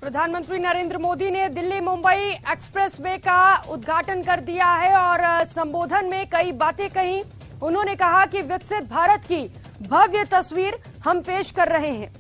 प्रधानमंत्री नरेंद्र मोदी ने दिल्ली मुंबई एक्सप्रेसवे का उद्घाटन कर दिया है और संबोधन में कई बातें कही। उन्होंने कहा कि विकसित भारत की भव्य तस्वीर हम पेश कर रहे हैं।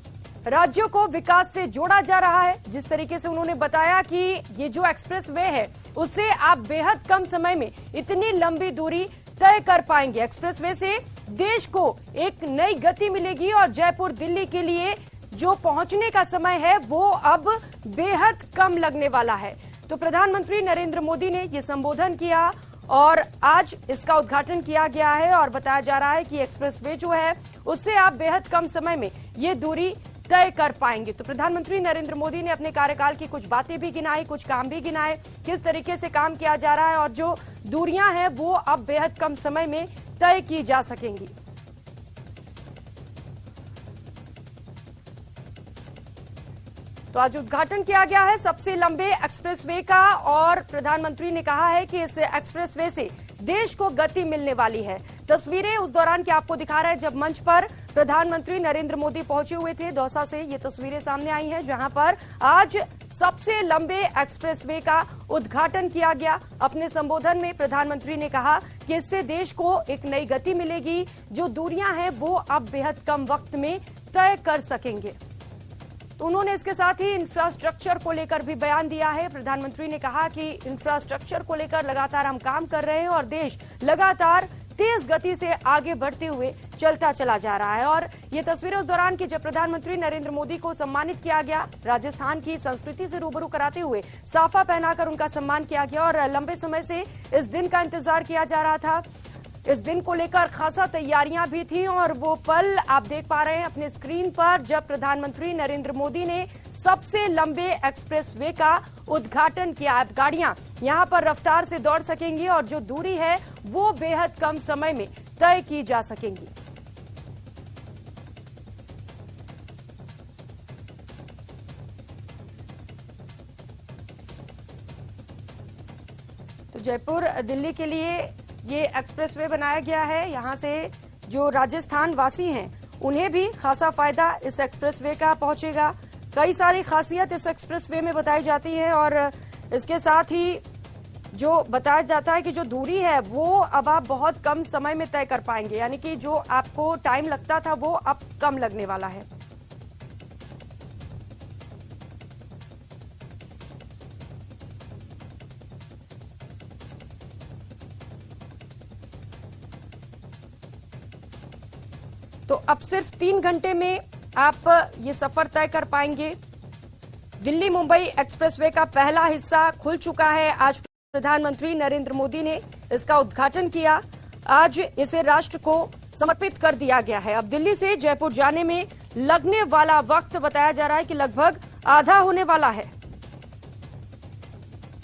राज्यों को विकास से जोड़ा जा रहा है। जिस तरीके से उन्होंने बताया कि ये जो एक्सप्रेसवे है उससे आप बेहद कम समय में इतनी लंबी दूरी तय कर पाएंगे। एक्सप्रेसवे से देश को एक नई गति मिलेगी और जयपुर दिल्ली के लिए जो पहुंचने का समय है वो अब बेहद कम लगने वाला है। तो प्रधानमंत्री नरेंद्र मोदी ने ये संबोधन किया और आज इसका उद्घाटन किया गया है और बताया जा रहा है कि एक्सप्रेसवे जो है उससे आप बेहद कम समय में ये दूरी तय कर पाएंगे। तो प्रधानमंत्री नरेंद्र मोदी ने अपने कार्यकाल की कुछ बातें भी गिनाई, कुछ काम भी गिनाए, किस तरीके से काम किया जा रहा है और जो दूरियां हैं वो अब बेहद कम समय में तय की जा सकेंगी। तो आज उद्घाटन किया गया है सबसे लंबे एक्सप्रेसवे का और प्रधानमंत्री ने कहा है कि इस एक्सप्रेसवे से देश को गति मिलने वाली है। तस्वीरें उस दौरान की आपको दिखा रहे हैं जब मंच पर प्रधानमंत्री नरेंद्र मोदी पहुंचे हुए थे। दौसा से ये तस्वीरें सामने आई हैं जहां पर आज सबसे लंबे एक्सप्रेसवे का उद्घाटन किया गया। अपने संबोधन में प्रधानमंत्री ने कहा कि इससे देश को एक नई गति मिलेगी। जो दूरियां हैं वो अब बेहद कम वक्त में तय कर सकेंगे। तो उन्होंने इसके साथ ही इंफ्रास्ट्रक्चर को लेकर भी बयान दिया है। प्रधानमंत्री ने कहा कि इंफ्रास्ट्रक्चर को लेकर लगातार हम काम कर रहे हैं और देश लगातार तेज गति से आगे बढ़ते हुए चलता चला जा रहा है। और ये तस्वीरें उस दौरान की जब प्रधानमंत्री नरेंद्र मोदी को सम्मानित किया गया, राजस्थान की संस्कृति से रूबरू कराते हुए साफा पहनाकर उनका सम्मान किया गया और लंबे समय से इस दिन का इंतजार किया जा रहा था। इस दिन को लेकर खासा तैयारियां भी थी और वो पल आप देख पा रहे हैं अपने स्क्रीन पर जब प्रधानमंत्री नरेंद्र मोदी ने सबसे लंबे एक्सप्रेसवे का उद्घाटन किया। अब गाड़ियां यहां पर रफ्तार से दौड़ सकेंगी और जो दूरी है वो बेहद कम समय में तय की जा सकेंगी। तो जयपुर दिल्ली के लिए ये एक्सप्रेसवे बनाया गया है। यहाँ से जो राजस्थान वासी हैं उन्हें भी खासा फायदा इस एक्सप्रेसवे का पहुंचेगा। कई सारी खासियत इस एक्सप्रेसवे में बताई जाती है और इसके साथ ही जो बताया जाता है कि जो दूरी है वो अब आप बहुत कम समय में तय कर पाएंगे, यानी कि जो आपको टाइम लगता था वो अब कम लगने वाला है। तो अब सिर्फ 3 घंटे में आप ये सफर तय कर पाएंगे। दिल्ली मुंबई एक्सप्रेसवे का पहला हिस्सा खुल चुका है। आज प्रधानमंत्री नरेंद्र मोदी ने इसका उद्घाटन किया। आज इसे राष्ट्र को समर्पित कर दिया गया है। अब दिल्ली से जयपुर जाने में लगने वाला वक्त बताया जा रहा है कि लगभग आधा होने वाला है।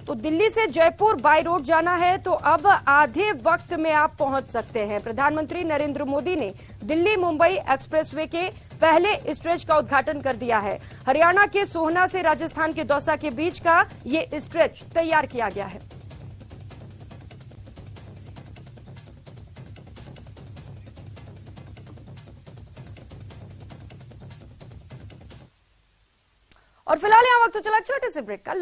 तो दिल्ली से जयपुर बाय रोड जाना है तो अब आधे वक्त में आप पहुंच सकते हैं। प्रधानमंत्री नरेंद्र मोदी ने दिल्ली मुंबई एक्सप्रेसवे के पहले स्ट्रेच का उद्घाटन कर दिया है। हरियाणा के सोहना से राजस्थान के दौसा के बीच का ये स्ट्रेच तैयार किया गया है। और फिलहाल यहां वक्त चला छोटे से ब्रेक का।